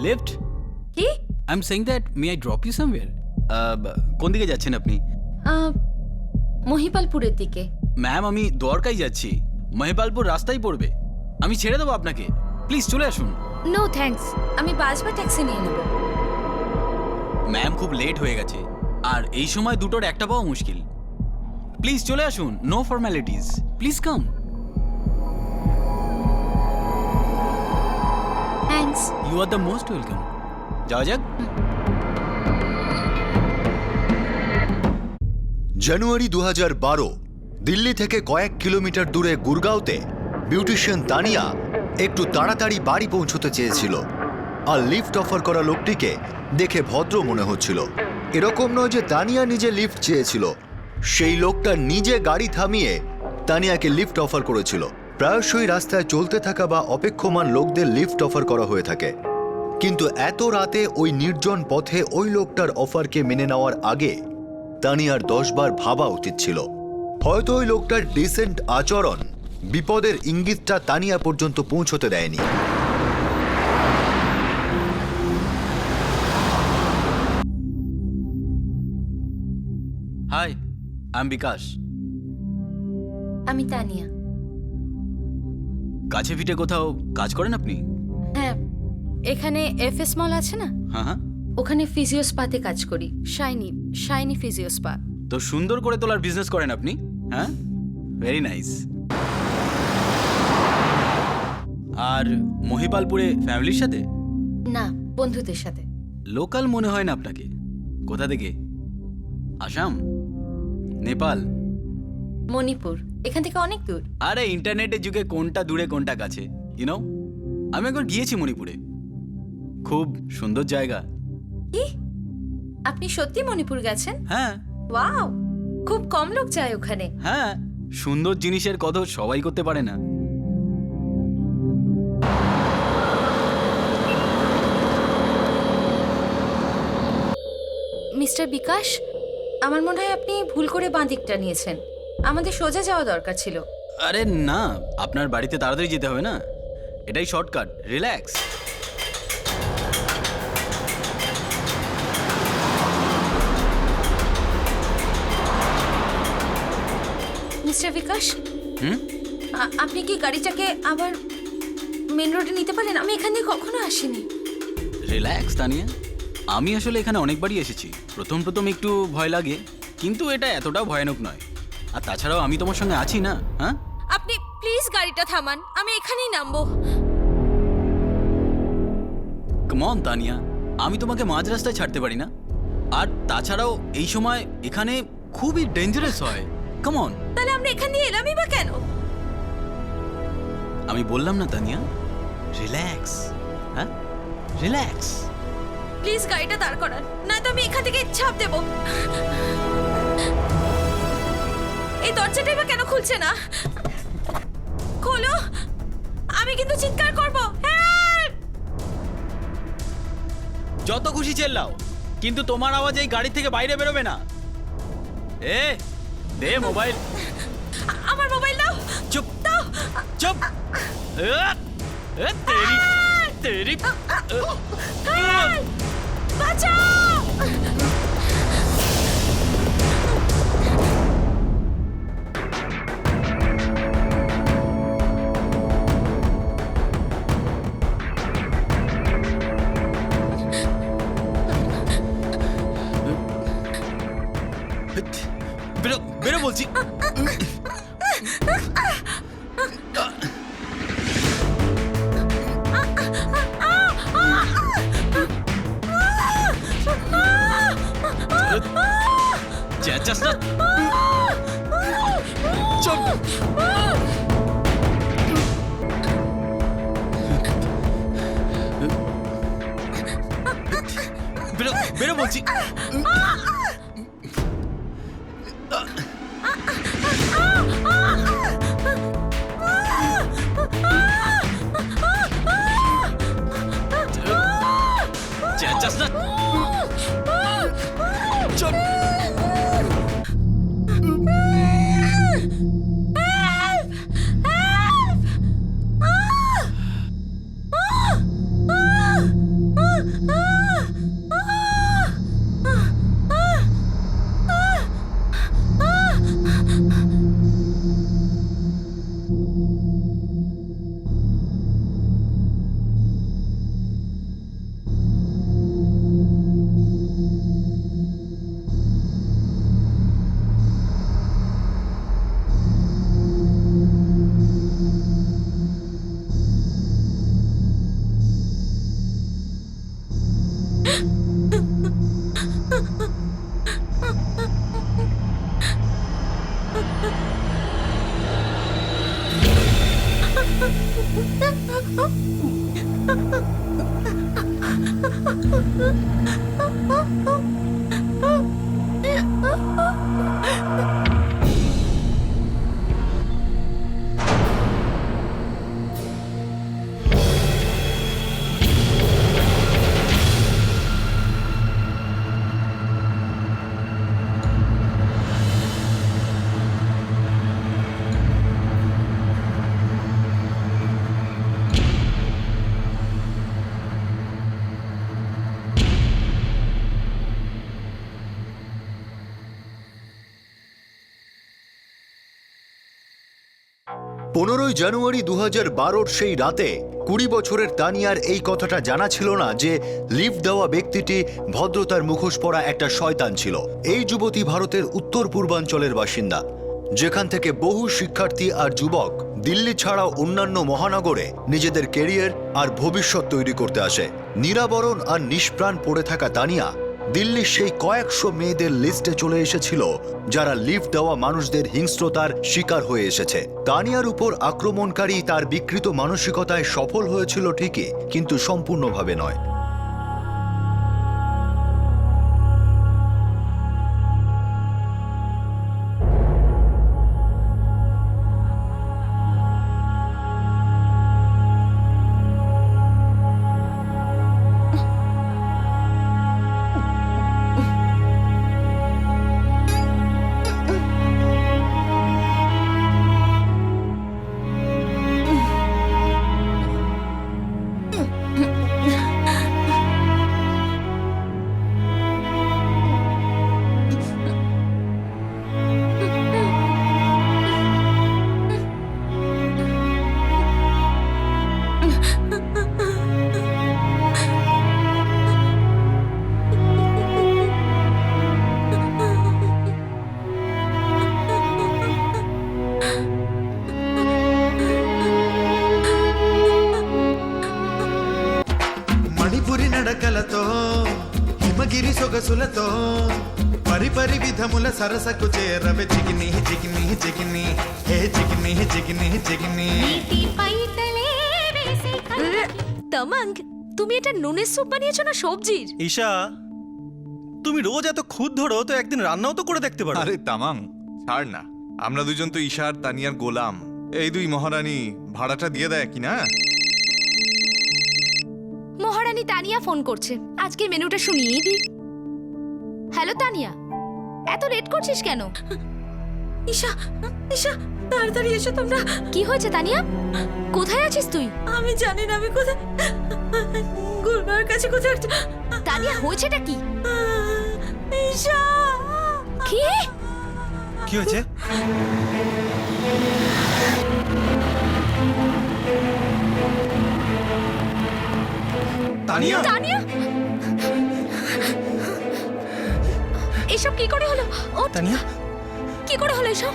Lift? কি? I am saying that may I drop you somewhere? কোন দিকে যাচ্ছেন আপনি? মহিপালপুরের দিকে। ম্যাম আমি দ্বারকাই যাচ্ছি, মহিপালপুর রাস্তায় পড়বে, আমি ছেড়ে দেবো আপনাকে, প্লিজ চলে আসুন। নো থ্যাঙ্কস, আমি বাস বা ট্যাক্সি নিয়ে নেব। ম্যাম খুব লেট হয়ে গেছে, আর এই সময় দুটোর একটা পাওয়া মুশকিল, প্লিজ চলে আসুন, no formalities, please come. Thanks. You are the most welcome. যাওয়া যাক। জানুয়ারি 2012, দিল্লি থেকে কয়েক কিলোমিটার দূরে গুরগাঁওতে বিউটিশিয়ান তানিয়া একটু তাড়াতাড়ি বাড়ি পৌঁছতে চেয়েছিল, আর লিফট অফার করা লোকটিকে দেখে ভদ্র মনে হচ্ছিল। এরকম নয় যে তানিয়া নিজে লিফট চেয়েছিল, সেই লোকটা নিজে গাড়ি থামিয়ে তানিয়াকে লিফট অফার করেছিল। প্রায়শই রাস্তায় চলতে থাকা বা অপেক্ষমান লোকদের লিফট অফার করা হয়ে থাকে, কিন্তু এত রাতে ওই নির্জন পথে ওই লোকটার অফারকে মেনে নেওয়ার আগে তানিয়ার 10 বার ভাবা উচিত ছিল। হয়তো ওই লোকটার ডিসেন্ট আচরণ বিপদের ইঙ্গিতটা তানিয়া পর্যন্ত পৌঁছতে দেয়নি। হাই, আই এম বিকাশ। আমি তানিয়া। কাছে পিঠে কোথাও কাজ করেন আপনি? হ্যাঁ, এখানে এফএস মল আছে না, হ্যাঁ হ্যাঁ, ওখানে ফিজিও স্পাতে কাজ করি। Shiny physio spa. তো সুন্দর করে তোলার বিজনেস করেন আপনি? হ্যাঁ, ভেরি নাইস। আর মহিপালপুরে ফ্যামিলির সাথে? না, বন্ধুদের সাথে। লোকাল মনে হয় না আপনাকে। কোথা থেকে? আসাম, নেপাল, মণিপুর, এখান থেকে অনেক দূর। আরে ইন্টারনেটের যুগে কোনটা দূরে কোনটা কাছে, ইউনো। আমি একবার গিয়েছি মণিপুরে, খুব সুন্দর জায়গা। কি? আপনি সত্যি মণিপুর গেছেন? হ্যাঁ ওয়াও, খুব কম লোক যায় ওখানে। হ্যাঁ, সুন্দর জিনিসের কদর সবাই করতে পারে না। মিস্টার বিকাশ, আমার মনে হয় আপনি ভুল করে বাঁ দিকটা নিয়েছেন। আমাদের সোজা যাওয়া দরকার ছিল। আরে না, আপনার বাড়িতে তাড়াতাড়ি যেতে হবে না, এটাই শর্টকাট, রিল্যাক্স। মিস্টার বিকাশ, হুম, আপনি কি গাড়িটাকে আবার মেন রোডে নিতে পারেন? আমি এখানে কখনো আসিনি। রিল্যাক্স তানিয়া, আমি আসলে এখানে অনেকবারই এসেছি। প্রথম প্রথম একটু ভয় লাগে, কিন্তু এটা এতটাও ভয়ানক নয়। আর তাছাড়াও আমি তোমার সঙ্গে আছি না। হ্যাঁ, আপনি প্লিজ গাড়িটা থামান, আমি এখানেই নামবো। কাম অন তানিয়া, আমি তোমাকে মাঝ রাস্তায় ছাড়তে পারি না। আর তাছাড়াও এই সময় এখানে খুবই ডেঞ্জারাস হয়। Come on. তাহলে আমরা এখান দিয়ে এলামই বা কেন? আমি বললাম না তানিয়া, রিল্যাক্স। হ্যাঁ, রিল্যাক্স। প্লিজ গাড়িটা দাঁড় করান, নয়তো আমি এখান থেকে ছাপ দেব। এই দরজাটাই বা কেন খুলছে না? খোলো, আমি কিন্তু চিৎকার করব। হেল্প! যত খুশি চেল্লাও, কিন্তু তোমার আওয়াজ এই গাড়ি থেকে বাইরে বেরোবে না। এ দে মোবাইল। আমার মোবাইল দাও। চুপ দাও। চুপ। তেরি তেরি। হেল্প! বাঁচাও! বেরো বেরো বলছি। চেঁচাস না। চুপ। বেরো বেরো বলছি। চেঁচাস না। চুপ। 15 জানুয়ারি 2012 সেই রাতে 20 বছরের তানিয়ার এই কথাটা জানা ছিল না যে লিফট দেওয়া ব্যক্তিটি ভদ্রতার মুখোশ পরা একটা শয়তান ছিল। এই যুবতী ভারতের উত্তর পূর্বাঞ্চলের বাসিন্দা, যেখান থেকে বহু শিক্ষার্থী আর যুবক দিল্লি ছাড়াও অন্যান্য মহানগরে নিজেদের কেরিয়ার আর ভবিষ্যৎ তৈরি করতে আসে। নিরাবরণ আর নিষ্প্রাণ পড়ে থাকা তানিয়া দিল্লির সেই কয়েকশো মেয়েদের লিস্টে চলে এসেছিল যারা লিফট দেওয়া মানুষদের হিংস্রতার শিকার হয়ে এসেছে। তানিয়ার উপর আক্রমণকারী তার বিকৃত মানসিকতায় সফল হয়েছিল ঠিকই, কিন্তু সম্পূর্ণভাবে নয়। నడకలతో హిమగిరి సొగసులతో పరిపరి విధముల సరసకు చేరవే జిగిని జిగిని జిగిని హే జిగిని జిగిని జిగిని তামাং, তুমি এটা নুনের স্যুপ বানিয়েছো না সবজির? ঈশা, তুমি রোজ এত খুদ ধরো তো একদিন রান্নাও তো করে দেখতে পারো। আরে তামাং ছাড় না, আমরা দুজন তো ঈশার তানিয়ার গোলাম। এই দুই মহারানী ভাড়াটা দিয়ে দেয় কি না? মহারানী তানিয়া ফোন করছে, আজকের মেনুটা শুনিয়ে দিই। হ্যালো তানিয়া, এত লেট করছিস কেন? ঈশা, ঈশা তাড়াতাড়ি এসো তোমরা। কি হয়েছে তানিয়া? কোথায় আছিস তুই? আমি জানি না আমি কোথায়, গুরগাঁওয়ের কাছে কোথায় একটা। তানিয়া, হয়েছেটা কি? ঈশা, কি কি হয়েছে? তানিয়া, তানিয়া, এসব কি করে হলো? ও তানিয়া, কি করে হলো এসব?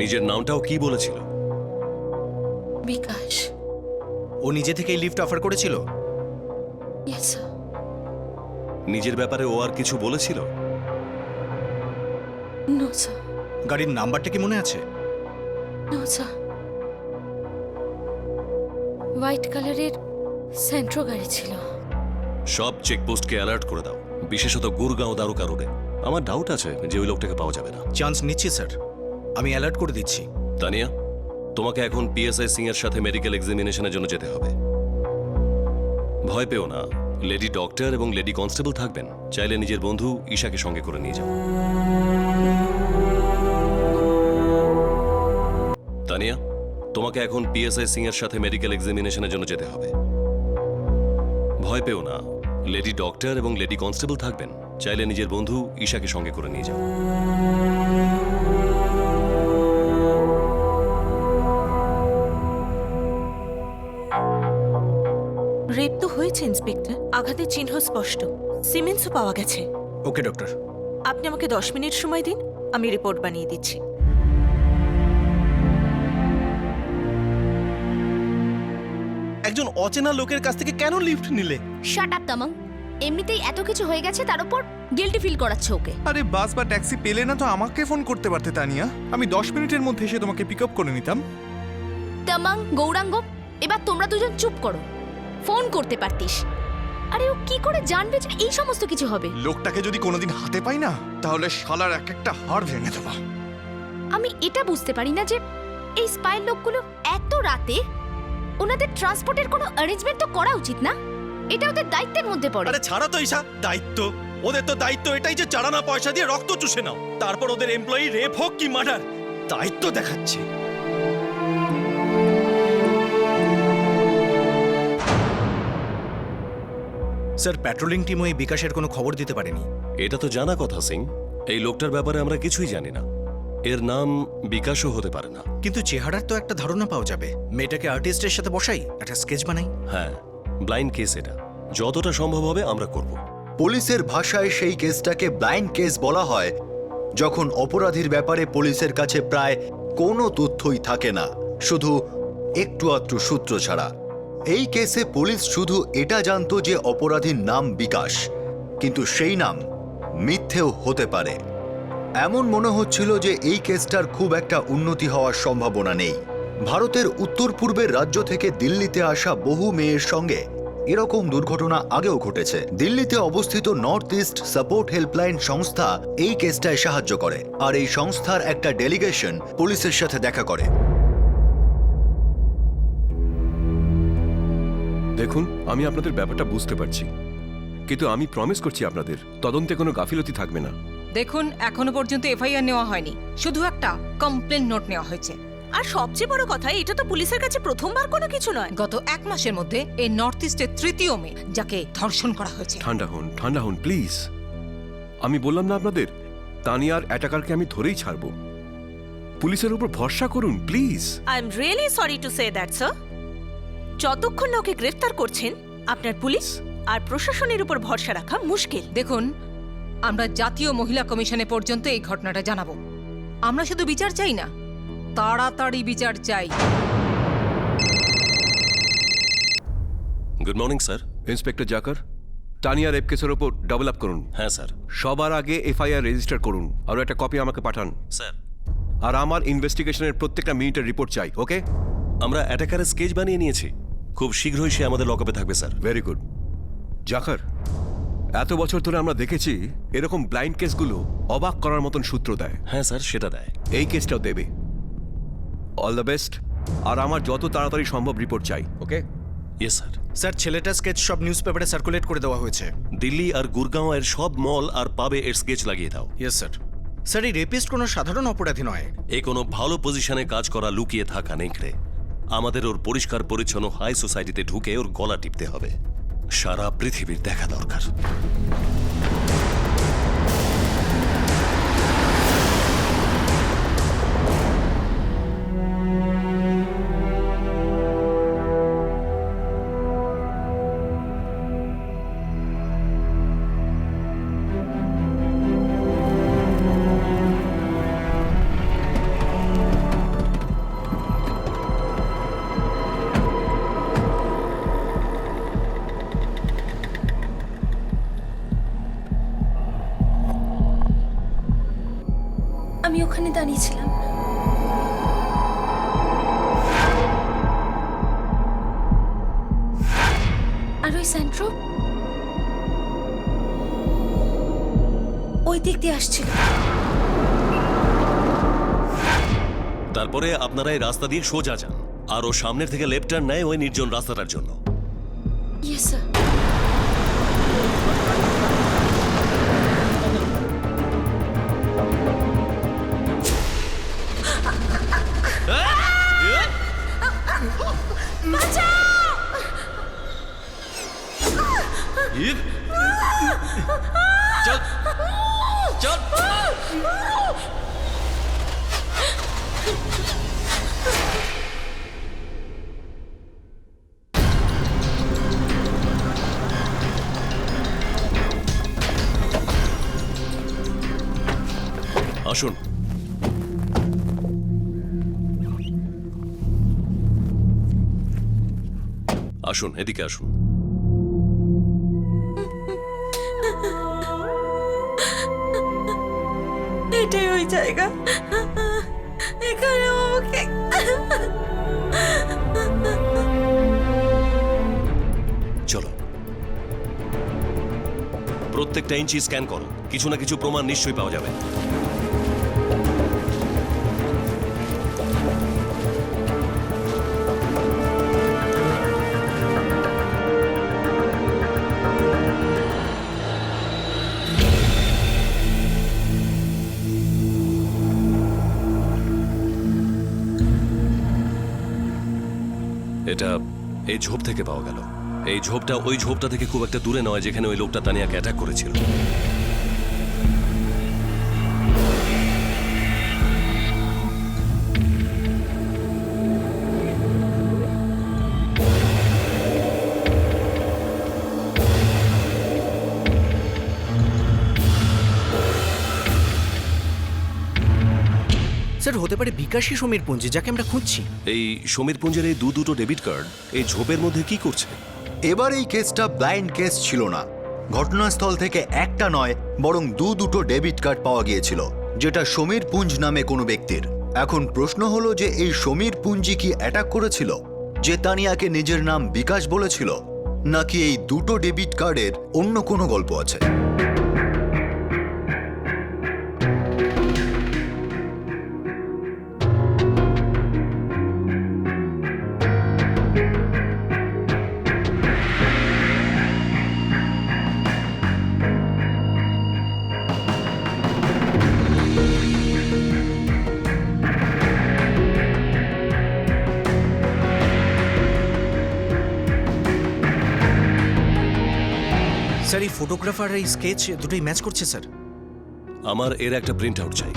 নিজের নামটাও কি বলেছিল? বিকাশ। ও নিজে থেকেই লিফট অফার করেছিল? Yes sir. নিজের ব্যাপারে ও আর কিছু বলেছিল? No sir. গাড়ির নাম্বারটা কি মনে আছে? No sir. হোয়াইট কালারের সেন্ট্রো গাড়ি ছিল। সব চেকপোস্টকে অ্যালার্ট করে দাও, বিশেষত গুরগাঁও দ্বারকা রোডে। আমার ডাউট আছে যে ওই লোকটাকে পাওয়া যাবে না। চান্স নিচ্ছি স্যার, আমি অ্যালার্ট করে দিচ্ছি। তানিয়া, তোমাকে এখন পিএসআই সিং এর সাথে মেডিকেল এক্সামিনেশনের জন্য যেতে হবে। ভয় পেও না, লেডি ডক্টর এবং লেডি কনস্টেবল থাকবেন। চাইলে নিজের বন্ধু ঈশাকে সঙ্গে করে নিয়ে যাও। তানিয়া, তোমাকে এখন পিএসআই সিং এর সাথে মেডিকেল এক্সামিনেশনের জন্য যেতে হবে। ভয় পেও না, লেডি ডক্টর এবং লেডি কনস্টেবল থাকবেন। চাইলে নিজের বন্ধু ঈশাকে সঙ্গে করে নিয়ে যাও। রেপ তো হয়েছে ইন্সপেক্টর, আঘাতের চিহ্ন স্পষ্ট, সিমেন্টসও পাওয়া গেছে। ওকে ডক্টর, আপনি আমাকে 10 মিনিট সময় দিন, আমি রিপোর্ট বানিয়ে দিচ্ছি। একজন অচেনা লোকের কাছ থেকে কেন লিফট নিলে? Shut up Tamang. এমনিতেই এত কিছু হয়ে গেছে, তার উপর গিল্টি ফিল করাচ্ছে ওকে। আরে বাস বা ট্যাক্সি পেলে না তো আমাকে ফোন করতে পারতে তানিয়া, আমি 10 মিনিটের মধ্যে এসে তোমাকে পিক আপ করে নিতাম। তামাং, গৌরাঙ্গ, এবার তোমরা দুজন চুপ করো। ফোন করতে পারতিস। আরে ও কি করে জানবে যে এই সমস্ত কিছু হবে? লোকটাকে যদি কোনোদিন হাতে পাই না তাহলে শালার এক একটা হাড় ভেঙে দেবো। আমি এটা বুঝতে পারি না যে এই স্পাই লোকগুলো এত রাতে, ওনাদের ট্রান্সপোর্টের কোনো অ্যারেঞ্জমেন্ট তো করা উচিত না? এটা ওদের দায়িত্বের মধ্যে পড়ে। আরে ছাড়া তো ঈশা, দায়িত্ব ওদের তো দায়িত্ব এটাই যে চালানা পয়সা দিয়ে রক্ত চুষে নাও, তারপর ওদের এমপ্লয়ি রেপ হোক কি মার্ডার, দায়িত্ব দেখাচ্ছে। স্যার, প্যাট্রোলিং টিমও এই বিকাশের কোনো খবর দিতে পারেনি। এটা তো জানা কথা সিং, এই লোকটার ব্যাপারে আমরা কিছুই জানি না। এর নাম বিকাশও হতে পারে না। কিন্তু চেহারার তো একটা ধারণা পাওয়া যাবে। মেয়েটাকে আর্টিস্টের সাথে বসাই, একটা স্কেচ বানাই। হ্যাঁ, ব্লাইন্ড কেস এটা, যতটা সম্ভব হবে আমরা করব। পুলিশের ভাষায় সেই কেসটাকে ব্লাইন্ড কেস বলা হয় যখন অপরাধীর ব্যাপারে পুলিশের কাছে প্রায় কোনো তথ্যই থাকে না, শুধু একটু আধটু সূত্র ছাড়া। এই কেসে পুলিশ শুধু এটা জানতো যে অপরাধীর নাম বিকাশ, কিন্তু সেই নাম মিথ্যেও হতে পারে। এমন মনে হচ্ছিল যে এই কেসটার খুব একটা উন্নতি হওয়ার সম্ভাবনা নেই। ভারতের উত্তর পূর্বের রাজ্য থেকে দিল্লিতে আসা বহু মেয়ের সঙ্গে এরকম দুর্ঘটনা আগেও ঘটেছে। দিল্লিতে অবস্থিত নর্থ ইস্ট সাপোর্ট হেল্পলাইন সংস্থা এই কেসটায় সাহায্য করে, আর এই সংস্থার একটা ডেলিগেশন পুলিশের সাথে দেখা করে। দেখুন, আমি আপনাদের ব্যাপারটা বুঝতে পারছি, কিন্তু আমি প্রমিস করছি আপনাদের তদন্তে কোনো গাফিলতি থাকবে না। দেখুন, এখনো পর্যন্ত এফআইআর নেওয়া হয়নি, শুধু একটা কমপ্লেন নোট নেওয়া হয়েছে। আর সবচেয়ে বড় কথা, এটা তো পুলিশের কাছে প্রথমবার কোনো কিছু নয়। গত 1 মাসের মধ্যে এই নর্থ ইস্টের তৃতীয় মেয়ে যাকে ধর্ষণ করা হয়েছে। ঠান্ডা হন প্লিজ। আমি বললাম না আপনাদের, তানিয়ার অ্যাটাকারকে আমি ধরেই ছাড়বো। পুলিশের উপর ভরসা করুন please. I am really sorry to say that sir. যতক্ষণ না ওকে গ্রেফতার করছেন, আপনার পুলিশ আর প্রশাসনের উপর ভরসা রাখা মুশকিল। দেখুন, আমরা জাতীয় মহিলা কমিশনে পর্যন্ত এই ঘটনাটা জানাবো। আমরা শুধু বিচার চাই না, তাড়াতাড়ি বিচার চাই। Good morning sir. ইন্সপেক্টর জাকার, তানিয়া রেপ কেসের ওপর ডাবল আপ করুন। হ্যাঁ স্যার। সবার আগে এফআইআর রেজিস্টার করুন, আর একটা কপি আমাকে পাঠান। স্যার। আর আমার ইনভেস্টিগেশনের প্রত্যেকটা মিনিটের রিপোর্ট চাই, ওকে? আমরা অ্যাটাকারের স্কেচ বানিয়ে নিয়েছি, খুব শীঘ্রই সে আমাদের লকআপে থাকবে স্যার। Very good. জাকার, এত বছর ধরে আমরা দেখেছি এরকম ব্লাইন্ড কেসগুলো অবাক করার মতন সূত্র দেয়। হ্যাঁ স্যার, সেটা দেয়। এই কেসটাও দেবে। All the best. আর আমার যত তাড়াতাড়ি সম্ভব রিপোর্ট চাই, ওকে? Yes sir. স্যার, ছেলেটার স্কেচ সব নিউজ পেপারে সার্কুলেট করে দেওয়া হয়েছে। দিল্লি আর গুরগাঁও এর সব মল আর পাবে এর স্কেচ লাগিয়ে দাও। Yes sir. স্যার, এই রেপিস্ট কোনো সাধারণ অপরাধী নয়। এ কোনো ভালো পজিশনে কাজ করা লুকিয়ে থাকা নেকড়ে। আমাদের ওর পরিষ্কার পরিচ্ছন্ন হাই সোসাইটিতে ঢুকে ওর গলা টিপতে হবে, সারা পৃথিবীর দেখা দরকার। আমি ওখানে দাঁড়িয়েছিলাম। আর ওই স্যান্ট্রো ওই দিক দিয়ে আসছিল। তারপরে আপনারা এই রাস্তা দিয়ে সোজা যান, আর ও সামনের থেকে লেফট টার্ন নেয় ওই নির্জন রাস্তাটার জন্য। Yes sir. চল চল। আসুন। আসুন, এদিকে আসুন। এটাই ওই জায়গা, এখানে ও আমাকে চলো, প্রত্যেকটা ইঞ্চি স্ক্যান করো, কিছু না কিছু প্রমাণ নিশ্চয়ই পাওয়া যাবে। এটা এই ঝোপ থেকে পাওয়া গেল। এই ঝোপটা ওই ঝোপটা থেকে খুব একটা দূরে নয় যেখানে ওই লোকটা তানিয়াকে অ্যাটাক করেছিল। স্যার হতে পারে বিকাশী সমীর পুঞ্জি, যাকে আমরা খুঁজছি। এই সমীর পুঞ্জের এই দুটো ডেবিট কার্ড এই ঝোপের মধ্যে কি করছে? এবার এই কেসটা ব্লাইন্ড কেস ছিল না। ঘটনাস্থল থেকে একটা নয় বরং দুটো ডেবিট কার্ড পাওয়া গিয়েছিল, যেটা সমীর পুঞ্জ নামে কোনো ব্যক্তির। এখন প্রশ্ন হলো যে এই সমীর পুঞ্জি কি অ্যাটাক করেছিল, যে তানিয়াকে নিজের নাম বিকাশ বলেছিল, নাকি এই দুটো ডেবিট কার্ডের অন্য কোনো গল্প আছে? স্যার এই ফটোগ্রাফার এই স্কেচ দুটোই ম্যাচ করছে স্যার। আমার এর একটা প্রিন্ট আউট চাই।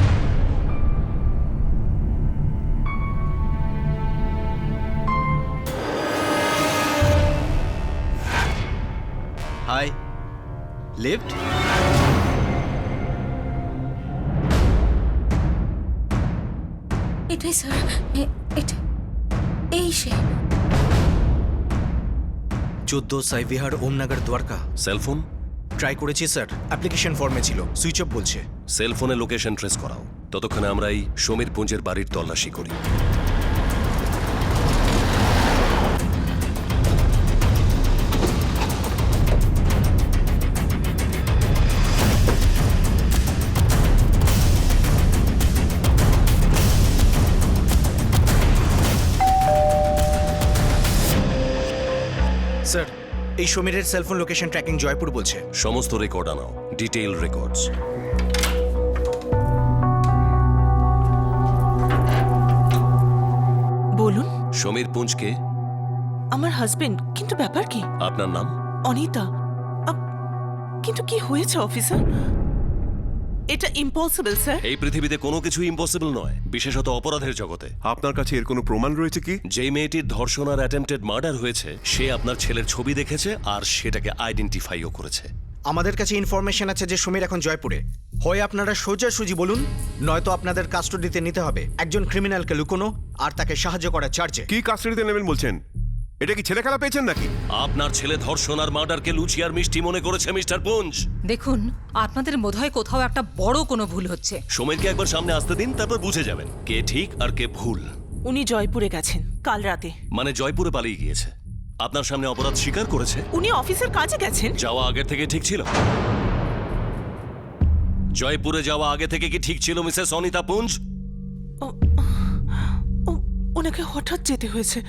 Hi, lift? এটাই স্যার, এটা এই সে। 14 সাইভিহার, ওমনগর, দ্বারকা। সেলফোন? ট্রাই করেছি স্যার, অ্যাপ্লিকেশন ফর্মে ছিল, সুইচ অফ বলছে। সেলফোনে লোকেশন ট্রেস করাও, ততক্ষণে আমরা এই সমীর পুঞ্জের বাড়ির তল্লাশি করি। স্যার এই সমীরের সেলফোন লোকেশন ট্র্যাকিং জয়পুর বলছে। সমস্ত রেকর্ড আনাও, ডিটেইল রেকর্ডস। বলুন। সমীর পুঞ্জকে? আমার হাজবেন্ড। কিন্তু ব্যাপার কি? আপনার নাম? অনিতা। কিন্তু কি হয়েছে অফিসার? এটা ইম্পসিবল স্যার। এই পৃথিবীতে কোনো কিছু ইম্পসিবল নয়, বিশেষত অপরাধের জগতে। আপনার কাছে এর কোনো প্রমাণ রয়েছে কি? যেই মেয়েটির ধর্ষণ আর অ্যাটেম্পটেড মার্ডার হয়েছে, সে আপনার ছেলের ছবি দেখেছে আর সেটাকে আইডেন্টিফাইও করেছে। আমাদের কাছে ইনফরমেশন আছে যে সমীর এখন জয়পুরে। হয় আপনারা সোজাসুজি বলুন, নয়তো আপনাদের কাস্টডিতে নিতে হবে একজন ক্রিমিনালকে লুকোনো আর তাকে সাহায্য করার চার্জে। কি কাস্টডিতে নেবেন বলছেন? এটা কি ছেলে খেলা পেয়েছেন নাকি? আপনার ছেলে ধর্ষণ আর মার্ডারকে লুচি আর মিষ্টি মনে করেছে মিস্টার পুঞ্জ। দেখুন, আপনাদের বোধহয় কোথাও একটা বড় কোনো ভুল হচ্ছে। সমীরকে একবার সামনে আসতে দিন, তারপর বুঝে যাবেন কে ঠিক আর কে ভুল। উনি জয়পুরে গেছেন কাল রাতে। মানে জয়পুরে পালিয়ে গিয়েছে? আপনার সামনে অপরাধ স্বীকার করেছে? উনি অফিসের কাজে গেছেন। যাওয়া আগে থেকে ঠিক ছিল? জয়পুরে যাওয়া আগে থেকে কি ঠিক ছিল মিসেস অনিতা পুঞ্জ? ওনাকে হঠাৎ যেতে হয়েছে,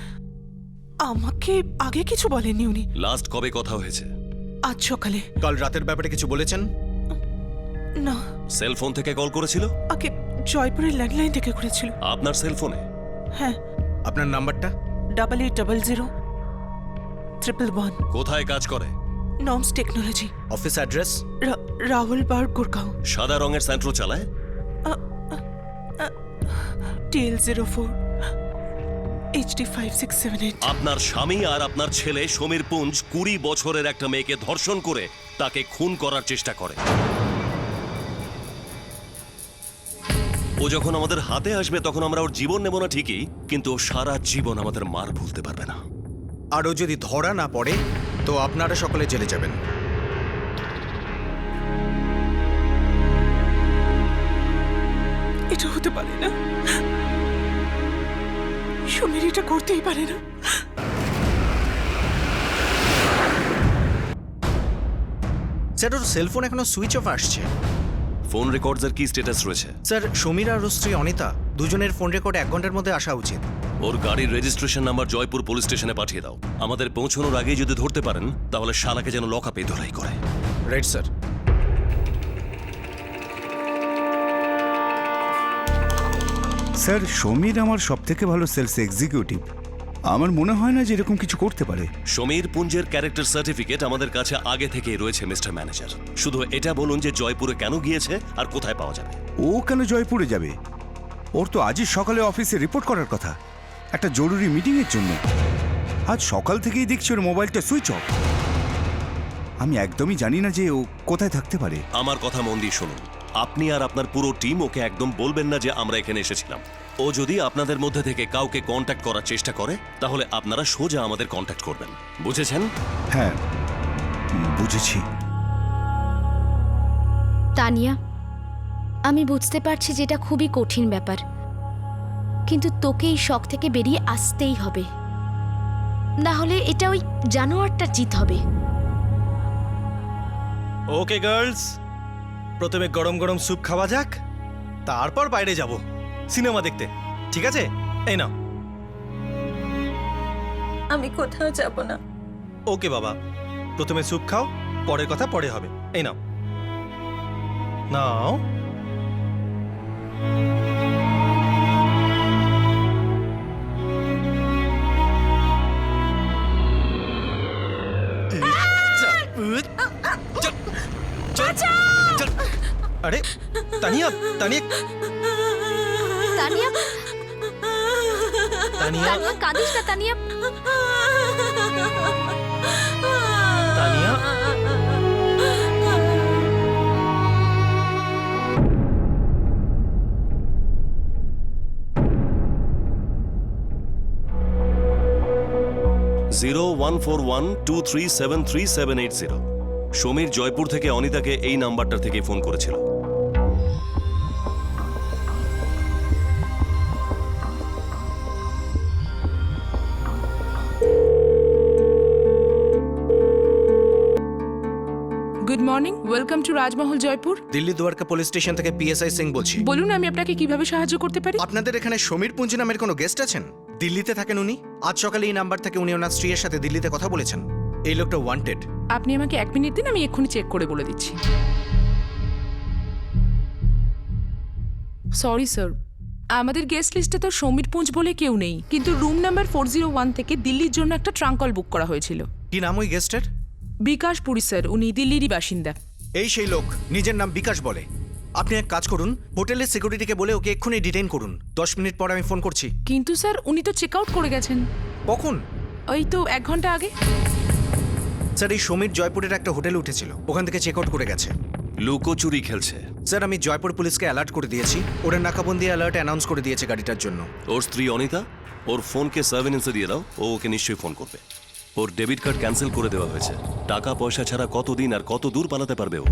আমাকে আগে কিছু বলেননি উনি। লাস্ট কবে কথা হয়েছে? আজ সকালে। কাল রাতের ব্যাপারে কিছু বলেছেন? না। সেল ফোন থেকে কল করেছিল? আগে জয়পুরের ল্যান্ডলাইন থেকে করেছিল। আপনার সেল ফোনে? হ্যাঁ। আপনার নাম্বারটা? 8800-111। কোথায় কাজ করে? Norms technology. Office address? রাহুলবার্গ, গুরগাঁও। সাদা রঙের স্যান্ট্রো চালায়? TL04 HD5678। আপনার স্বামী আর আপনার ছেলে সমীর পুঞ্জ 20 বছরের একটা মেয়েকে ধর্ষণ করে তাকে খুন করার চেষ্টা করে। ও যখন আমাদের হাতে আসবে তখন আমরা ওর জীবন নেব না ঠিকই, কিন্তু ও সারা জীবন আমাদের মার ভুলতে পারবে না। আর ও যদি ধরা না পড়ে তো আপনারা সকলে জেলে যাবেন। এটা হতে পারে না, সমীর এটা করতেই পারে না। স্যার ওর সেলফোন এখনো সুইচ অফ আসছে। ফোন রেকর্ডসের কি স্ট্যাটাস রয়েছে? স্যার সমীর আর ওর স্ত্রী অনিতা দুজনের ফোন রেকর্ড 1 ঘন্টার মধ্যে আসা উচিত। ওর গাড়ির রেজিস্ট্রেশন নাম্বার জয়পুর পুলিশ স্টেশনে পাঠিয়ে দাও। আমাদের পৌঁছানোর আগেই যদি ধরতে পারেন তাহলে শালাকে যেন লকআপে ধরাই করে। Right sir. স্যার সমীর আমার সবথেকে ভালো সেলস এক্সিকিউটিভ। আমার মনে হয় না যে এরকম কিছু করতে পারে। সমীর পুঞ্জের ক্যারেক্টার সার্টিফিকেট আমাদের কাছে আগে থেকেই রয়েছে মিস্টার ম্যানেজার। শুধু এটা বলুন যে জয়পুরে কেন গিয়েছে আর কোথায় পাওয়া যাবে। ও কেন জয়পুরে যাবে? ওর তো আজই সকালে অফিসে রিপোর্ট করার কথা, একটা জরুরি মিটিংয়ের জন্য। আজ সকাল থেকেই দেখছি ওর মোবাইলটা সুইচ অফ। আমি একদমই জানি না যে ও কোথায় থাকতে পারে। আমার কথা মন দিয়ে শুনুন, আপনি আর আপনার পুরো টিম ওকে একদম বলবেন না যে আমরা এখানে এসেছিলাম। ও যদি আপনাদের মধ্যে থেকে কাউকে কন্ট্যাক্ট করার চেষ্টা করে তাহলে আপনারা সোজা আমাদের কন্ট্যাক্ট করবেন, বুঝেছেন? হ্যাঁ বুঝেছি। তানিয়া, আমি বুঝতে পারছি যে এটা খুবই কঠিন ব্যাপার, কিন্তু তোকে এই শখ থেকে বেরিয়ে আসতেই হবে, না হলে এটা ওই জানোয়ারটার জিত হবে। ওকে গার্লস, প্রথমে গরম গরম স্যুপ খাওয়া যাক, তারপর বাইরে যাব সিনেমা দেখতে, ঠিক আছে? এই নাও। আমি কোথাও যাব না। ওকে বাবা, প্রথমে স্যুপ খাও, পরের কথা পরে হবে। এই নাও নাও। আরে তানিয়া, তানিয়া, তানিয়া, তানিয়া, তানিয়া কাঁদিস না তানিয়া। তানিয়া। 014123733780। সমীর জয়পুর থেকে অনিতাকে এই নাম্বারটা থেকে ফোন করেছিল। Good morning, welcome to Rajmahal Jaipur. Delhi Dwarka police station থেকে পিএসআই সিং বলছি। বলুন আমি আপনাকে কিভাবে সাহায্য করতে পারি? আপনাদের এখানে সমীর পুঞ্জ নামের কোনো গেস্ট আছেন? দিল্লিতে থাকেন উনি। আজ সকালে এই নাম্বার থেকে উনি ওনার স্ত্রীর সাথে দিল্লিতে কথা বলেছেন। এই লোকটা ওয়ান্টেড। আপনি আমাকে 1 মিনিট দিন, আমি এক্ষুনি চেক করে বলে দিচ্ছি। সরি স্যার, আমাদের গেস্ট লিস্টে তো সমীর পুঞ্জ বলে কেউ নেই, কিন্তু রুম নাম্বার 401 থেকে দিল্লির জন্য একটা ট্রাঙ্ক কল বুক করা হয়েছিল। কি নাম ওই গেস্টের? বিকাশ পুরী স্যার, উনি দিল্লিরই বাসিন্দা। এই সেই লোক, নিজের নাম বিকাশ বলে। আপনি এক কাজ করুন, হোটেলের সিকিউরিটিকে বলে ওকে এক্ষুনি ডিটেইন করুন। 10 মিনিট পর আমি ফোন করছি। কিন্তু স্যার উনি তো চেক আউট করে গেছেন। কখন? ওই তো 1 ঘন্টা আগে। স্যার এই সমীর জয়পুরের একটা হোটেলে উঠেছিল, ওখান থেকে চেক আউট করে গেছে। লুকোচুরি খেলছে। স্যার আমি জয়পুর পুলিশকে অ্যালার্ট করে দিয়েছি, ওরা নাকাবন্দি অ্যালার্ট অ্যানাউন্স করে দিয়েছে গাড়িটার জন্য। ওর স্ত্রী অনিতা, ওর ফোনকে সার্ভেলেন্সে দিয়ে দাও, ও ওকে নিশ্চয়ই ফোন করবে। ওর ডেবিট কার্ড ক্যান্সেল করে দেওয়া হয়েছে। টাকা পয়সা ছাড়া কতদিন আর কত দূর পালাতে পারবে ও?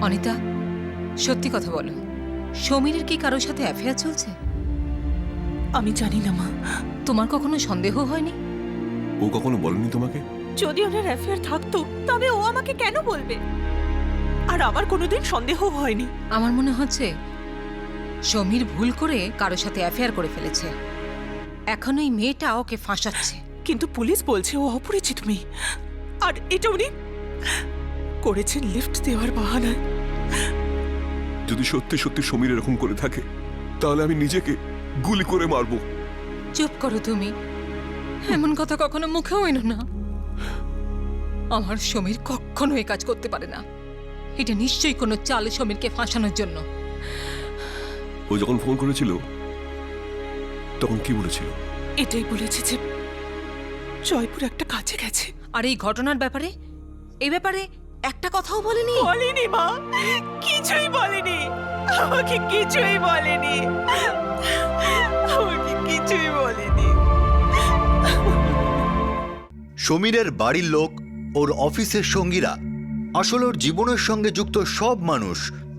অনিতা, সত্যি কথা বলো, সমীরের কি কারোর সাথে অ্যাফেয়ার চলছে? আমি জানি না মা। তোমার কখনো সন্দেহ হয়নি? ও কখনো বলেনি তোমাকে? যদি ওনার অ্যাফেয়ার থাকতো তবে ও আমাকে কেন বলবে? আর আমার কোনোদিন সন্দেহ হয়নি। আমার মনে হচ্ছে সমীর ভুল করে কারোর সাথে অ্যাফেয়ার করে ফেলেছে। এখন ওই মেয়েটা ওকে ফাঁসাচ্ছে। কিন্তু পুলিশ বলছে ও অপরিচিত মেয়ে, আর এটা উনি করেছেন লিফট দেওয়ার বাহানায়। যদি সত্যি সত্যি সমীর এরকম করে থাকে তাহলে আমি নিজেকে গুলি করে মারবো। চুপ করো তুমি, এমন কথা কখনো মুখেও এনো না। আমার সমীর কখনো এই কাজ করতে পারে না। এটা নিশ্চয়ই কোনো চাল সমীরকে ফাঁসানোর জন্য। ও যখন ফোন করেছিল তখন কি বলেছিল? এটাই বলেছে যে জয়পুর একটা কাজে গেছে। আর এই ঘটনার ব্যাপারে, এই ব্যাপারে একটা কথাও বলেনি? বলেনি মা, কিছুই বলেনি, আমাকে কিছুই বলেনি, আমাকে কিছুই বলেনি। সমীরের বাড়ির লোক, ওর অফিসের সঙ্গীরা, আসলে ওর জীবনের সঙ্গে যুক্ত সব মানুষ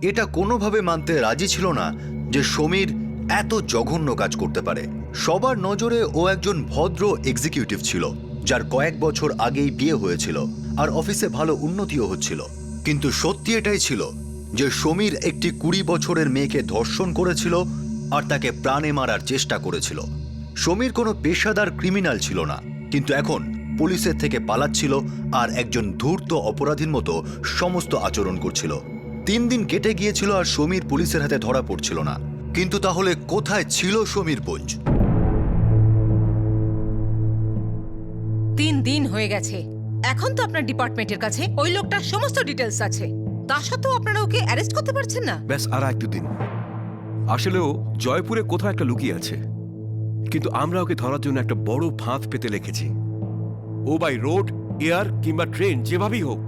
এটা কোনোভাবে মানতে রাজি ছিল না যে সমীর এত জঘন্য কাজ করতে পারে। সবার নজরে ও একজন ভদ্র এক্সিকিউটিভ ছিল, যার কয়েক বছর আগেই বিয়ে হয়েছিল আর অফিসে ভালো উন্নতিও হচ্ছিল। কিন্তু সত্যি এটাই ছিল যে সমীর একটি 20 বছরের মেয়েকে ধর্ষণ করেছিল আর তাকে প্রাণে মারার চেষ্টা করেছিল। সমীর কোনো পেশাদার ক্রিমিনাল ছিল না, কিন্তু এখন পুলিশের থেকে পালাচ্ছিল আর একজন ধূর্ত অপরাধীর মতো সমস্ত আচরণ করছিল। 3 দিন কেটে গিয়েছিল আর সমীর পুলিশের হাতে ধরা পড়ছিল না। কিন্তু তাহলে কোথায় ছিল সমীর পুঞ্জ? 3 দিন হয়ে গেছে, এখন তো আপনার ডিপার্টমেন্টের কাছে ওই লোকটার সমস্ত ডিটেলস আছে, তা সত্ত্বেও আপনারা ওকে অ্যারেস্ট করতে পারছেন না। ব্যাস আর একটু দিন। আসলেও জয়পুরে কোথাও একটা লুকিয়ে আছে, কিন্তু আমরা ওকে ধরার জন্য একটা বড় ফাঁদ পেতে লেগেছি। ও বাই রোড, এয়ার কিংবা ট্রেন যেভাবেই হোক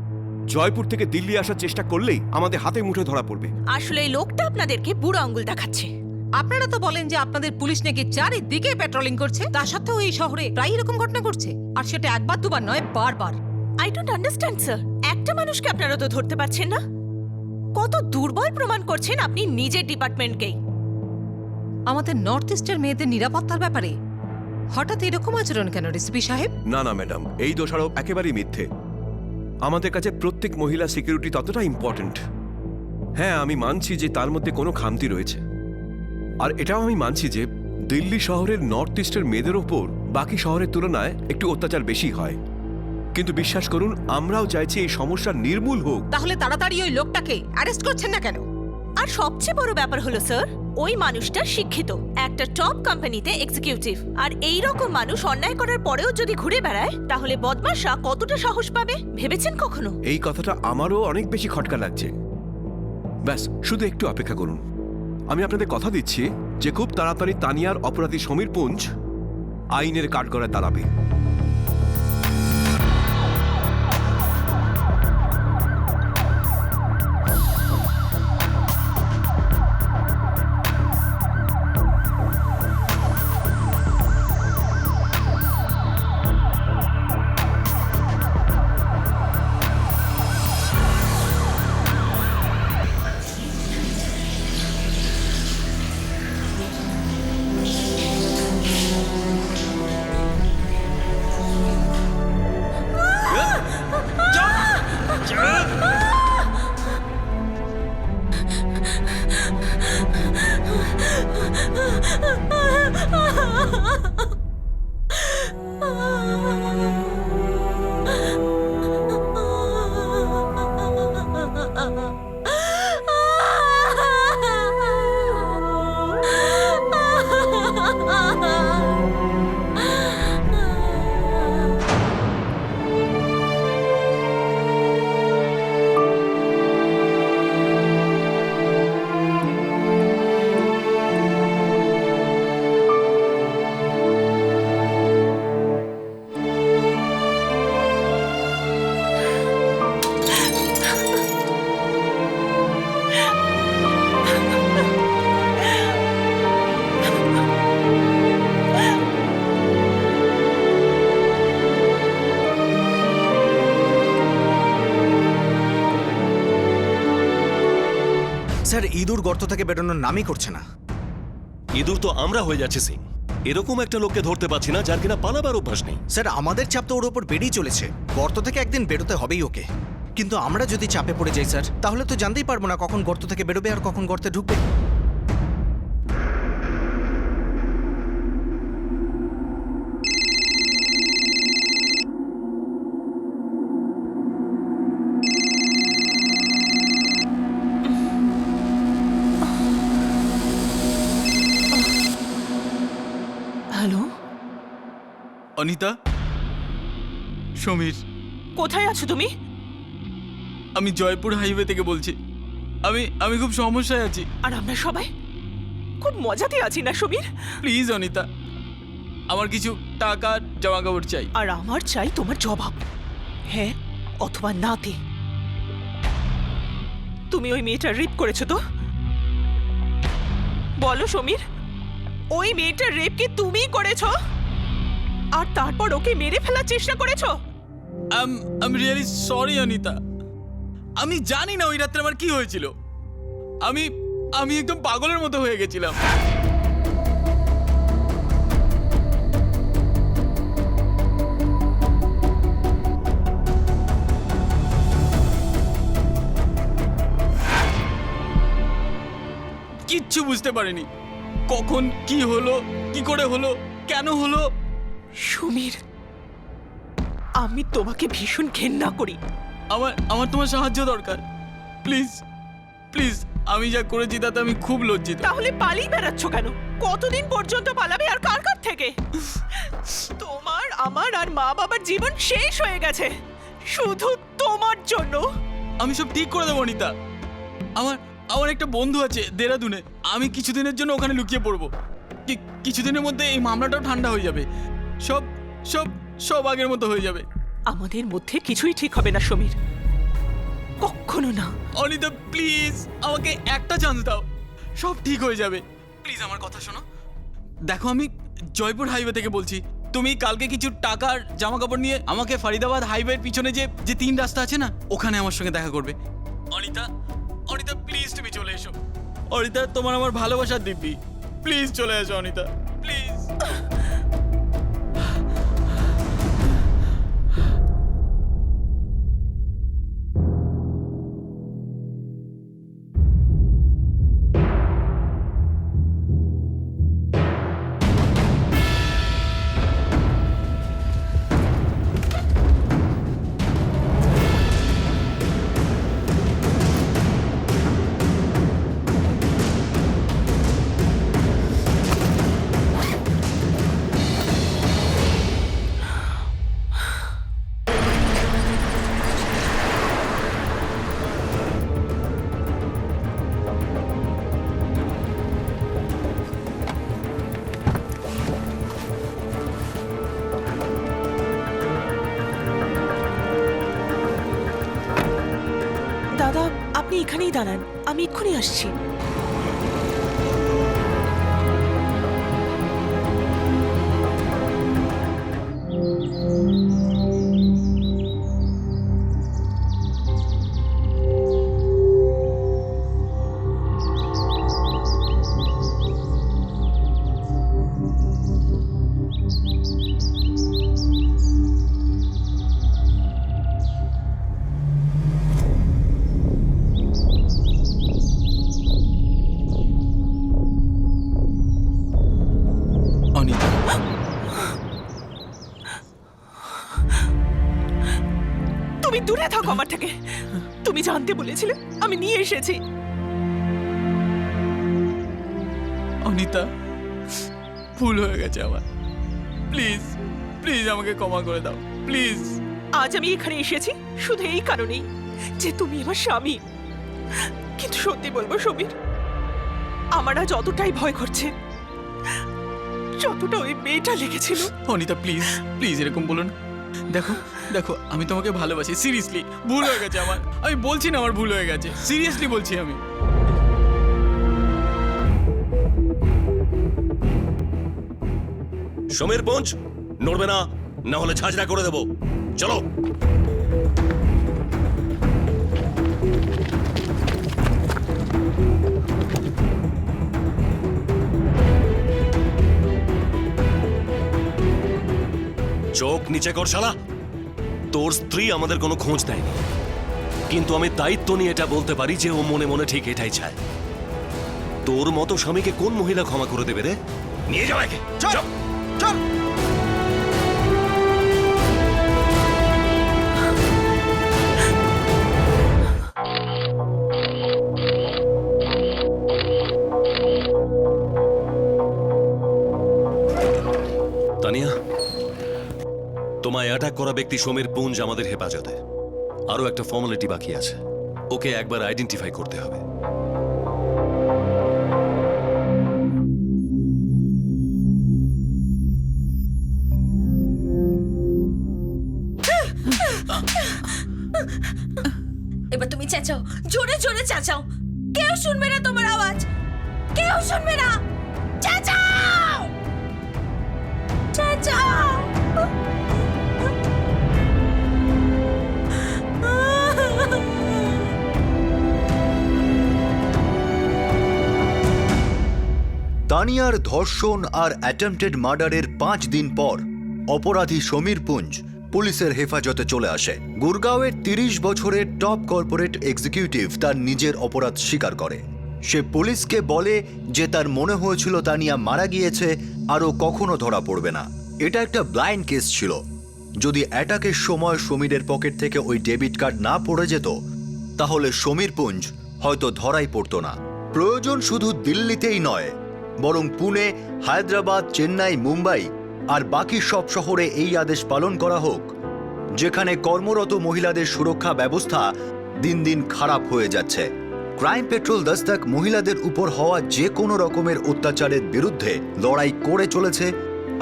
জয়পুর থেকে দিল্লি আসার চেষ্টা করলেই আমাদের হাতে মুঠে ধরা পড়বে। আসলে এই লোকটা আপনাদেরকে বুড়ো আঙ্গুল দেখাচ্ছে। আপনারা তো বলেন যে আপনাদের পুলিশ নাকি চারিদিকে পেট্রোলিং করছে, তা সত্ত্বেও এই শহরে প্রায় এরকম ঘটনা ঘটছে, আর সেটা একবার দুবার নয়, বারবার। আই ডোন্ট আন্ডারস্ট্যান্ড স্যার, একটা মানুষকে আপনারা তো ধরতে পারছেন না। কত দুর্বল প্রমাণ করছেন আপনি নিজের ডিপার্টমেন্টকেই। আমাদের নর্থ ইস্টের মেয়েদের নিরাপত্তার ব্যাপারে হঠাৎ এরকম আচরণ কেন ডিসিপি সাহেব? না না ম্যাডাম, এই দোষারোপ একেবারেই মিথ্যে। আমাদের কাছে প্রত্যেক মহিলা সিকিউরিটি ততটা ইম্পর্ট্যান্ট। হ্যাঁ, আমি মানছি যে তার মধ্যে কোনো খামতি রয়েছে, আর এটাও আমি মানছি যে দিল্লি শহরের নর্থ ইস্টের মেয়েদের ওপর বাকি শহরের তুলনায় একটু অত্যাচার বেশি হয়। কিন্তু বিশ্বাস করুন, আমরাও চাইছি এই সমস্যা নির্মূল হোক। তাহলে তাড়াতাড়ি ওই লোকটাকে অ্যারেস্ট করছেন না কেন? আর সবচেয়ে বড় ব্যাপার হলো স্যার, ওই মানুষটা শিক্ষিত, একটা টপ কোম্পানিতে এক্সিকিউটিভ। আর এই রকম মানুষ অন্যায় করার পরেও যদি ঘুরে বেড়ায়, তাহলে বদমাশরা কতটা সাহস পাবে ভেবেছেন কখনো? এই কথাটা আমারও অনেক বেশি খটকা লাগছে। ব্যাস শুধু একটু অপেক্ষা করুন। আমি আপনাদের কথা দিচ্ছি যে খুব তাড়াতাড়ি তানিয়ার অপরাধী সমীর পুঞ্জ আইনের কাঠগড়ায় দাঁড়াবে। স্যার, ইঁদুর গর্ত থেকে বেরোনোর নামই করছে না। ইঁদুর তো আমরা হয়ে যাচ্ছে সিং। এরকম একটা লোককে ধরতে পারছি না যার কিনা পালাবার অভ্যাস নেই। স্যার, আমাদের চাপ তো ওর ওপর বেড়েই চলেছে। গর্ত থেকে একদিন বেরোতে হবেই ওকে। কিন্তু আমরা যদি চাপে পড়ে যাই স্যার, তাহলে তো জানতেই পারবো না কখন গর্ত থেকে বেরোবে আর কখন গর্তে ঢুকবে। হ্যালো অনিতা, সমীর, কোথায় আছো তুমি? আমি জয়পুর হাইওয়ে থেকে বলছি। আমি খুব সমস্যায় আছি। আর আমরা সবাই খুব মজাতে আছি না সমীর? প্লিজ অনিতা, আমার কিছু টাকা জামা কাপড় চাই। আর আমার চাই তোমার জবাব, হ্যাঁ অথবা না দে। তুমি ওই মেয়েটার রেপ করেছো তো? বলো সমীর, ওই মেয়েটার রেপ কি তুমিই করেছো? আর তারপর ওকে মেরে ফেলার চেষ্টা করেছো? I am really sorry Anita. আমি জানি না ওই রাত্রে আমার কি হয়েছিল। আমি একদম পাগলের মতো হয়ে গেছিলাম। কিচ্ছু বুঝতে পারিনি কখন কি হলো, কি করে হলো, কেন হলো। সমীর, আমি তোমাকে ভীষণ ঘেন্না করি। আমার তোমার সাহায্য দরকার। প্লিজ প্লিজ, আমি যা করেছি তাতে আমি খুব লজ্জিত। তাহলে পালিয়ে বেড়াচ্ছ কেন? কতদিন পর্যন্ত পালাবে আর কার কার থেকে? তোমার, আমার আর মা বাবার জীবন শেষ হয়ে গেছে শুধু তোমার জন্য। আমি সব ঠিক করে দেবো অনিতা। আমার একটা বন্ধু আছে দেরাদুনে। আমি কিছুদিনের জন্য ওখানে লুকিয়ে পড়বো। কিছুদিনের মধ্যে এই মামলাটাও ঠান্ডা হয়ে যাবে। সব সব সব আগের মতো হয়ে যাবে। আমাদের মধ্যে কিছুই ঠিক হবে না সমীর, কখনো না। অনিতা প্লিজ, আমাকে একটা চান্স দাও, সব ঠিক হয়ে যাবে। প্লিজ আমার কথা শোনো। দেখো, আমি জয়পুর হাইওয়ে থেকে বলছি। তুমি কালকে কিছু টাকার জামা কাপড় নিয়ে আমাকে ফরিদাবাদ হাইওয়ের পিছনে যে 3 রাস্তা আছে না, ওখানে আমার সঙ্গে দেখা করবে। অনিতা অনিতা প্লিজ তুমি চলে এসো। অনিতা, তোমার আমার ভালোবাসার দিব্যি, প্লিজ চলে এসো অনিতা, প্লিজ। দাদা, আপনি এখানেই দাঁড়ান, আমি এক্ষুনি আসছি। অনিতা, তুমি দূরে থাকো আমার থেকে। তুমি জানতে বলেছিলে, আমি নিয়ে এসেছি। অনিতা, ভুল হয়ে গেছে আমার। প্লিজ প্লিজ আমাকে ক্ষমা করে দাও, প্লিজ। আজ আমি এখানে এসেছি শুধু এই কারণেই যে তুমি আমার স্বামী। কিন্তু সত্যি বলবো সমীর, আমার আজ অতটাই ভয় করছে যতটা ওই মেয়েটা লেগেছিল। অনিতা প্লিজ প্লিজ এরকম বলুন। দেখো দেখো, আমি তোমাকে ভালোবাসি, সিরিয়াসলি। ভুল হয়ে গেছে আমার, আমি বলছি না আমার ভুল হয়ে গেছে, সিরিয়াসলি বলছি আমি। সমীর পুঞ্জ নড়বে না, না হলে ঝাঁঝরা করে দেবো। চলো। চোখ নিচে কর শালা। তোর স্ত্রী আমাদের কোনো খোঁজ দেয়নি, কিন্তু আমি দায়িত্ব নিয়ে এটা বলতে পারি যে ও মনে মনে ঠিক এটাই চায়। তোর মতো স্বামীকে কোন মহিলা ক্ষমা করে দেবে রে? নিয়ে যাও একে, চল চল। তানিয়া, তোমায় অ্যাটাক করা ব্যক্তি সমীর পুঞ্জ আমাদের হেফাজতে। আরো একটা ফর্মালিটি বাকি আছে, ওকে একবার আইডেন্টিফাই করতে হবে। এবার তুমি তুমি চেঁচাও, জোরে জোরে চেঁচাও, কেউ শুনবে না তোমার আওয়াজ, কেউ শুনবে না। চেঁচাও, চেঁচাও। তানিয়ার ধর্ষণ আর অ্যাটেম্পটেড মার্ডারের 5 দিন পর অপরাধী সমীর পুঞ্জ পুলিশের হেফাজতে চলে আসে। গুরগাঁওয়ের 30 বছরের টপ কর্পোরেট এক্সিকিউটিভ তার নিজের অপরাধ স্বীকার করে। সে পুলিশকে বলে যে তার মনে হয়েছিল তানিয়া মারা গিয়েছে আরও কখনো ধরা পড়বে না। এটা একটা ব্লাইন্ড কেস ছিল। যদি অ্যাটাকের সময় সমীরের পকেট থেকে ওই ডেবিট কার্ড না পড়ে যেত তাহলে সমীর পুঞ্জ হয়তো ধরাই পড়তো না। প্রয়োজন শুধু দিল্লিতেই নয়, বরং পুনে, হায়দ্রাবাদ, চেন্নাই, মুম্বাই আর বাকি সব শহরে এই আদেশ পালন করা হোক, যেখানে কর্মরত মহিলাদের সুরক্ষা ব্যবস্থা দিন দিন খারাপ হয়ে যাচ্ছে। ক্রাইম পেট্রোল দস্তক মহিলাদের উপর হওয়া যে কোনো রকমের অত্যাচারের বিরুদ্ধে লড়াই করে চলেছে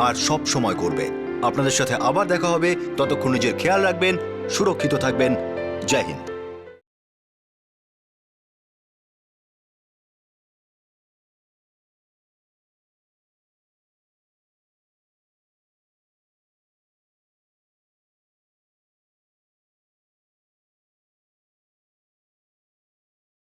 আর সব সময় করবে। আপনাদের সাথে আবার দেখা হবে, ততক্ষণ নিজের খেয়াল রাখবেন, সুরক্ষিত থাকবেন। জয় হিন্দ।